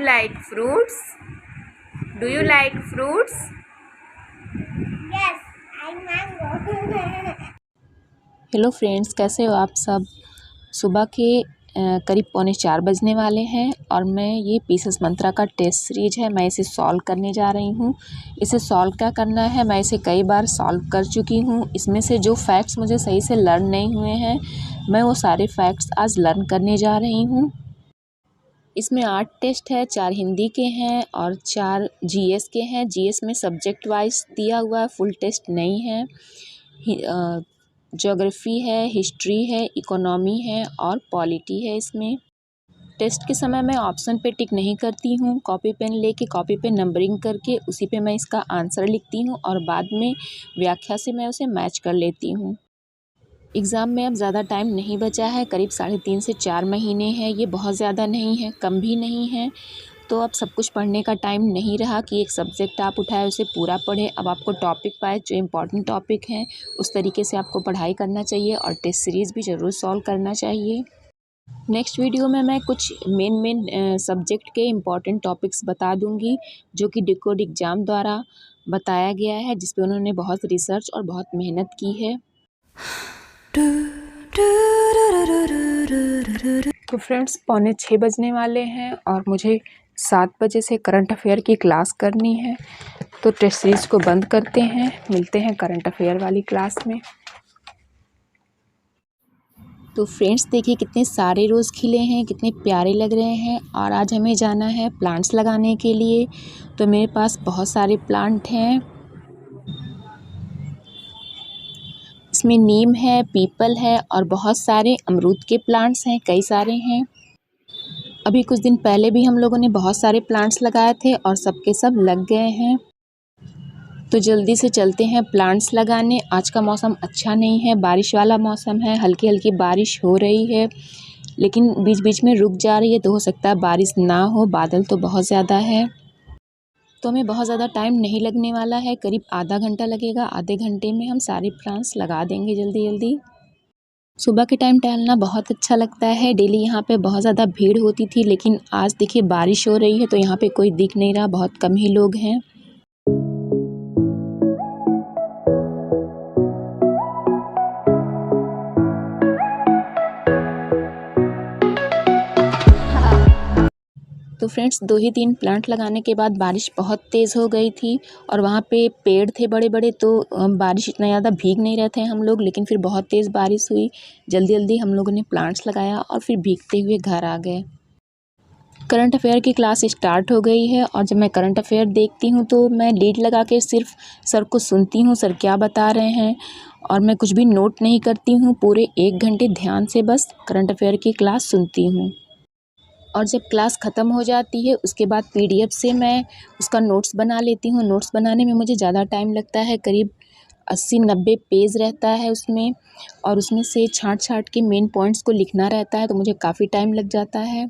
like fruits? Do you like fruits? Yes, I mango. Hello friends, कैसे हो आप सब। सुबह के करीब 3:45 बजने वाले हैं और मैं ये पीसेस मंत्रा का टेस्ट सीरीज है, मैं इसे सॉल्व करने जा रही हूँ। इसे सॉल्व क्या करना है, मैं इसे कई बार सॉल्व कर चुकी हूँ। इसमें से जो फैक्ट्स मुझे सही से लर्न नहीं हुए हैं, मैं वो सारे फैक्ट्स आज लर्न करने जा रही हूँ। इसमें 8 टेस्ट है, 4 हिंदी के हैं और 4 जीएस के हैं। जीएस में सब्जेक्ट वाइज दिया हुआ है, फुल टेस्ट नहीं है। ज्योग्राफी है, हिस्ट्री है, इकोनॉमी है और पॉलिटी है। इसमें टेस्ट के समय मैं ऑप्शन पे टिक नहीं करती हूँ, कॉपी पेन लेके कॉपी पे नंबरिंग करके उसी पे मैं इसका आंसर लिखती हूँ और बाद में व्याख्या से मैं उसे मैच कर लेती हूँ। एग्ज़ाम में अब ज़्यादा टाइम नहीं बचा है, करीब 3.5 से 4 महीने हैं। ये बहुत ज़्यादा नहीं है, कम भी नहीं है। तो अब सब कुछ पढ़ने का टाइम नहीं रहा कि एक सब्जेक्ट आप उठाए उसे पूरा पढ़ें। अब आपको टॉपिक वाइज जो इम्पोर्टेंट टॉपिक हैं उस तरीके से आपको पढ़ाई करना चाहिए और टेस्ट सीरीज़ भी ज़रूर सॉल्व करना चाहिए। नेक्स्ट वीडियो में मैं कुछ मेन सब्जेक्ट के इम्पॉर्टेंट टॉपिक्स बता दूंगी जो कि डिकोड एग्ज़ाम द्वारा बताया गया है, जिस पे उन्होंने बहुत रिसर्च और बहुत मेहनत की है। तो फ्रेंड्स 5:45 बजने वाले हैं और मुझे 7 बजे से करंट अफेयर की क्लास करनी है। तो टेस्ट सीरीज को बंद करते हैं, मिलते हैं करंट अफेयर वाली क्लास में। तो फ्रेंड्स देखिए कितने सारे रोज़ खिले हैं, कितने प्यारे लग रहे हैं। और आज हमें जाना है प्लांट्स लगाने के लिए। तो मेरे पास बहुत सारे प्लांट हैं। इसमें नीम है, पीपल है और बहुत सारे अमरूद के प्लांट्स हैं, कई सारे हैं। अभी कुछ दिन पहले भी हम लोगों ने बहुत सारे प्लांट्स लगाए थे और सबके सब लग गए हैं। तो जल्दी से चलते हैं प्लांट्स लगाने। आज का मौसम अच्छा नहीं है, बारिश वाला मौसम है, हल्की हल्की बारिश हो रही है लेकिन बीच बीच में रुक जा रही है। तो हो सकता है बारिश ना हो, बादल तो बहुत ज़्यादा है। तो हमें बहुत ज़्यादा टाइम नहीं लगने वाला है, करीब आधा घंटा लगेगा। आधे घंटे में हम सारे प्लांट्स लगा देंगे जल्दी जल्दी। सुबह के टाइम टहलना बहुत अच्छा लगता है। डेली यहाँ पे बहुत ज़्यादा भीड़ होती थी लेकिन आज देखिए बारिश हो रही है तो यहाँ पे कोई दिख नहीं रहा, बहुत कम ही लोग हैं। तो फ्रेंड्स 2 ही 3 प्लांट लगाने के बाद बारिश बहुत तेज़ हो गई थी और वहाँ पे पेड़ थे बड़े बड़े, तो बारिश इतना ज़्यादा भीग नहीं रहे थे हम लोग, लेकिन फिर बहुत तेज़ बारिश हुई। जल्दी जल्दी हम लोगों ने प्लांट्स लगाया और फिर भीगते हुए घर आ गए। करंट अफेयर की क्लास स्टार्ट हो गई है और जब मैं करंट अफेयर देखती हूँ तो मैं लीड लगा के सिर्फ सर को सुनती हूँ, सर क्या बता रहे हैं, और मैं कुछ भी नोट नहीं करती हूँ। पूरे 1 घंटे ध्यान से बस करंट अफेयर की क्लास सुनती हूँ और जब क्लास ख़त्म हो जाती है उसके बाद पीडीएफ से मैं उसका नोट्स बना लेती हूँ। नोट्स बनाने में मुझे ज़्यादा टाइम लगता है, करीब 80-90 पेज रहता है उसमें और उसमें से छाँट के मेन पॉइंट्स को लिखना रहता है, तो मुझे काफ़ी टाइम लग जाता है।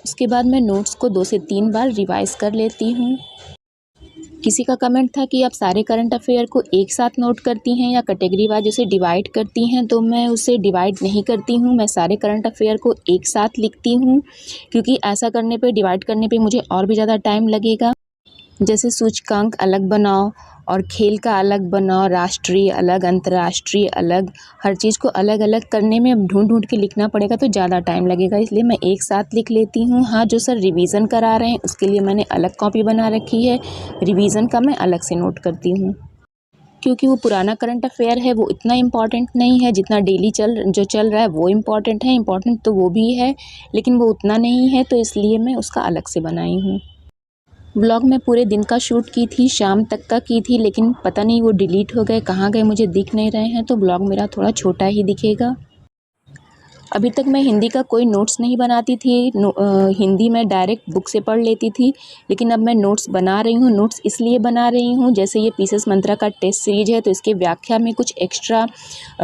उसके बाद मैं नोट्स को 2 से 3 बार रिवाइज़ कर लेती हूँ। किसी का कमेंट था कि आप सारे करंट अफेयर को एक साथ नोट करती हैं या कैटेगरी वाइज उसे डिवाइड करती हैं, तो मैं उसे डिवाइड नहीं करती हूँ। मैं सारे करंट अफेयर को एक साथ लिखती हूँ क्योंकि ऐसा करने पे, डिवाइड करने पे मुझे और भी ज़्यादा टाइम लगेगा। जैसे सूचकांक अलग बनाओ और खेल का अलग बनाओ, राष्ट्रीय अलग, अंतर्राष्ट्रीय अलग, हर चीज़ को अलग अलग करने में ढूंढ के लिखना पड़ेगा तो ज़्यादा टाइम लगेगा, इसलिए मैं एक साथ लिख लेती हूँ। हाँ, जो सर रिवीजन करा रहे हैं उसके लिए मैंने अलग कॉपी बना रखी है, रिवीजन का मैं अलग से नोट करती हूँ क्योंकि वो पुराना करंट अफेयर है, वो इतना इम्पॉर्टेंट नहीं है जितना डेली जो चल रहा है वो इम्पॉर्टेंट है। इम्पॉर्टेंट तो वो भी है लेकिन वो उतना नहीं है, तो इसलिए मैं उसका अलग से बनाई हूँ। ब्लॉग में पूरे दिन का शूट की थी, शाम तक का की थी, लेकिन पता नहीं वो डिलीट हो गए, कहाँ गए मुझे दिख नहीं रहे हैं, तो ब्लॉग मेरा थोड़ा छोटा ही दिखेगा। अभी तक मैं हिंदी का कोई नोट्स नहीं बनाती थी। हिंदी में डायरेक्ट बुक से पढ़ लेती थी, लेकिन अब मैं नोट्स बना रही हूँ। नोट्स इसलिए बना रही हूँ, जैसे ये पीसेस मंत्रा का टेस्ट सीरीज है तो इसके व्याख्या में कुछ एक्स्ट्रा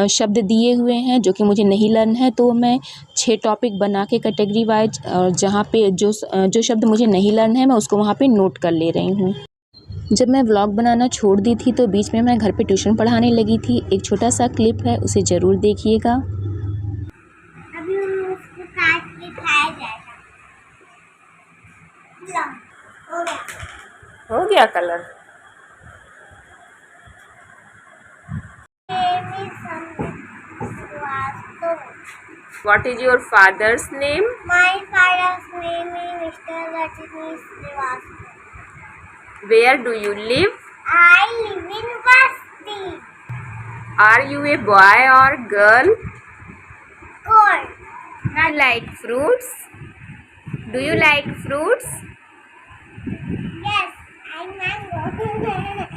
शब्द दिए हुए हैं जो कि मुझे नहीं लर्न है, तो मैं 6 टॉपिक बना के कैटेगरी वाइज जहाँ पे जो शब्द मुझे नहीं लर्न है मैं उसको वहाँ पे नोट कर ले रही हूँ। जब मैं व्लॉग बनाना छोड़ दी थी तो बीच में मैं घर पे ट्यूशन पढ़ाने लगी थी। एक छोटा सा क्लिप है, उसे ज़रूर देखिएगा। अभी उसको काट के खाया जाएगा। ला, हो गया. हो गया colour. Name is Sandeep Srivastava. What is your father's name? My father's name is Mr. Rajneesh Srivastava. Where do you live? I live in Basti. Are you a boy or girl? Gold. Do you like fruits? Do you like fruits? Yes, I mango.